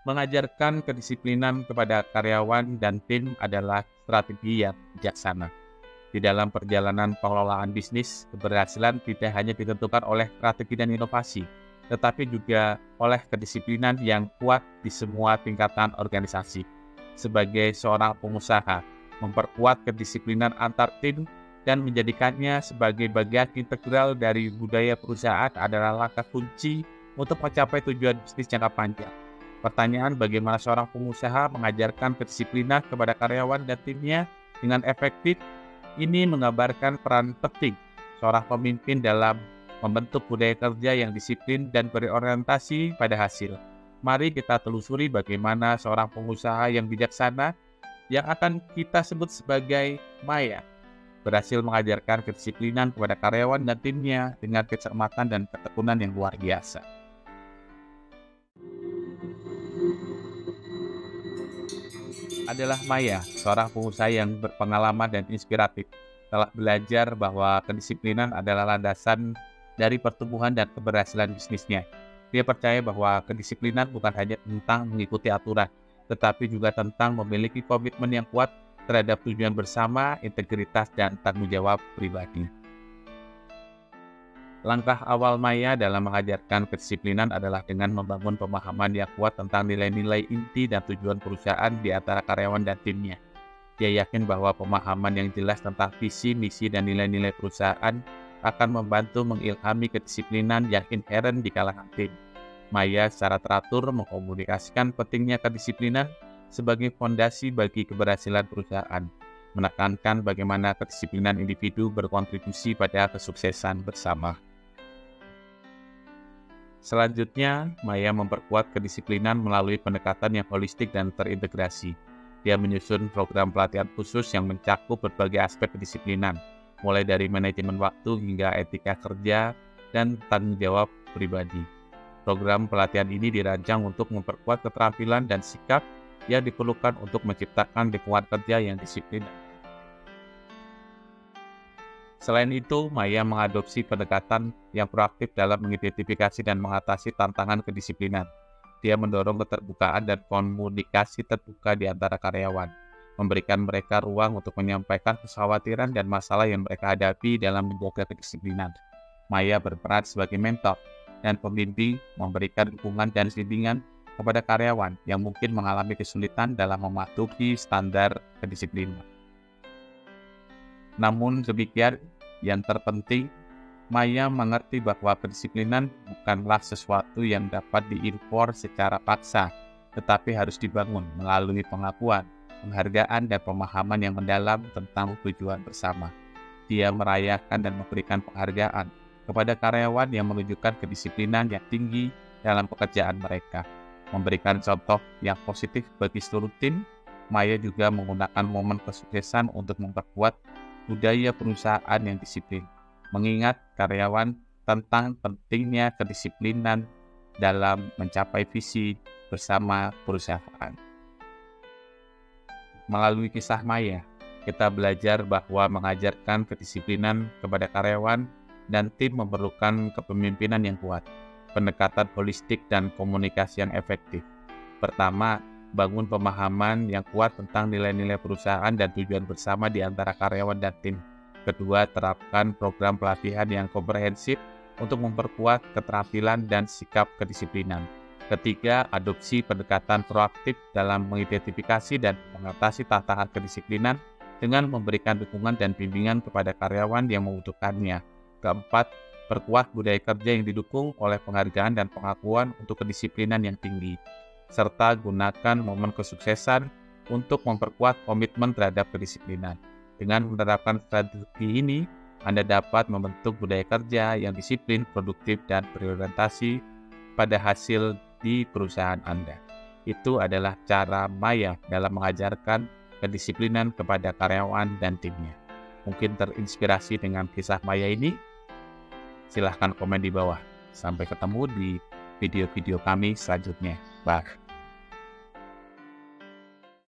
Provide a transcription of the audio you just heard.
Mengajarkan kedisiplinan kepada karyawan dan tim adalah strategi yang bijaksana. Di dalam perjalanan pengelolaan bisnis, keberhasilan tidak hanya ditentukan oleh strategi dan inovasi, tetapi juga oleh kedisiplinan yang kuat di semua tingkatan organisasi. Sebagai seorang pengusaha, memperkuat kedisiplinan antar tim dan menjadikannya sebagai bagian integral dari budaya perusahaan adalah langkah kunci untuk mencapai tujuan bisnis jangka panjang. Pertanyaan bagaimana seorang pengusaha mengajarkan kedisiplinan kepada karyawan dan timnya dengan efektif ini menggambarkan peran penting seorang pemimpin dalam membentuk budaya kerja yang disiplin dan berorientasi pada hasil. Mari kita telusuri bagaimana seorang pengusaha yang bijaksana yang akan kita sebut sebagai Maya berhasil mengajarkan kedisiplinan kepada karyawan dan timnya dengan kecermatan dan ketekunan yang luar biasa. Adalah Maya, seorang pengusaha yang berpengalaman dan inspiratif, telah belajar bahwa kedisiplinan adalah landasan dari pertumbuhan dan keberhasilan bisnisnya. Dia percaya bahwa kedisiplinan bukan hanya tentang mengikuti aturan, tetapi juga tentang memiliki komitmen yang kuat terhadap tujuan bersama, integritas, dan tanggung jawab pribadi. Langkah awal Maya dalam mengajarkan kedisiplinan adalah dengan membangun pemahaman yang kuat tentang nilai-nilai inti dan tujuan perusahaan di antara karyawan dan timnya. Dia yakin bahwa pemahaman yang jelas tentang visi, misi, dan nilai-nilai perusahaan akan membantu mengilhami kedisiplinan yang inheren di kalangan tim. Maya secara teratur mengkomunikasikan pentingnya kedisiplinan sebagai fondasi bagi keberhasilan perusahaan, menekankan bagaimana kedisiplinan individu berkontribusi pada kesuksesan bersama. Selanjutnya, Maya memperkuat kedisiplinan melalui pendekatan yang holistik dan terintegrasi. Dia menyusun program pelatihan khusus yang mencakup berbagai aspek kedisiplinan, mulai dari manajemen waktu hingga etika kerja dan tanggung jawab pribadi. Program pelatihan ini dirancang untuk memperkuat keterampilan dan sikap yang diperlukan untuk menciptakan lingkungan kerja yang disiplin. Selain itu, Maya mengadopsi pendekatan yang proaktif dalam mengidentifikasi dan mengatasi tantangan kedisiplinan. Dia mendorong keterbukaan dan komunikasi terbuka di antara karyawan, memberikan mereka ruang untuk menyampaikan kekhawatiran dan masalah yang mereka hadapi dalam menjaga kedisiplinan. Maya berperan sebagai mentor dan pembimbing, memberikan dukungan dan bimbingan kepada karyawan yang mungkin mengalami kesulitan dalam mematuhi standar kedisiplinan. Namun demikian, yang terpenting, Maya mengerti bahwa kedisiplinan bukanlah sesuatu yang dapat diimpor secara paksa, tetapi harus dibangun melalui pengakuan, penghargaan, dan pemahaman yang mendalam tentang tujuan bersama. Dia merayakan dan memberikan penghargaan kepada karyawan yang menunjukkan kedisiplinan yang tinggi dalam pekerjaan mereka. Memberikan contoh yang positif bagi seluruh tim, Maya juga menggunakan momen kesuksesan untuk memperkuat budaya perusahaan yang disiplin, mengingat karyawan tentang pentingnya kedisiplinan dalam mencapai visi bersama perusahaan. Melalui kisah Maya, kita belajar bahwa mengajarkan kedisiplinan kepada karyawan dan tim memerlukan kepemimpinan yang kuat, pendekatan holistik, dan komunikasi yang efektif. Pertama, bangun pemahaman yang kuat tentang nilai-nilai perusahaan dan tujuan bersama di antara karyawan dan tim. Kedua, terapkan program pelatihan yang komprehensif untuk memperkuat keterampilan dan sikap kedisiplinan. Ketiga, adopsi pendekatan proaktif dalam mengidentifikasi dan mengatasi tantangan kedisiplinan dengan memberikan dukungan dan bimbingan kepada karyawan yang membutuhkannya. Keempat, perkuat budaya kerja yang didukung oleh penghargaan dan pengakuan untuk kedisiplinan yang tinggi, serta gunakan momen kesuksesan untuk memperkuat komitmen terhadap kedisiplinan. Dengan menerapkan strategi ini, Anda dapat membentuk budaya kerja yang disiplin, produktif, dan berorientasi pada hasil di perusahaan Anda. Itu adalah cara Maya dalam mengajarkan kedisiplinan kepada karyawan dan timnya. Mungkin terinspirasi dengan kisah Maya ini? Silahkan komen di bawah. Sampai ketemu di video-video kami selanjutnya. Bye.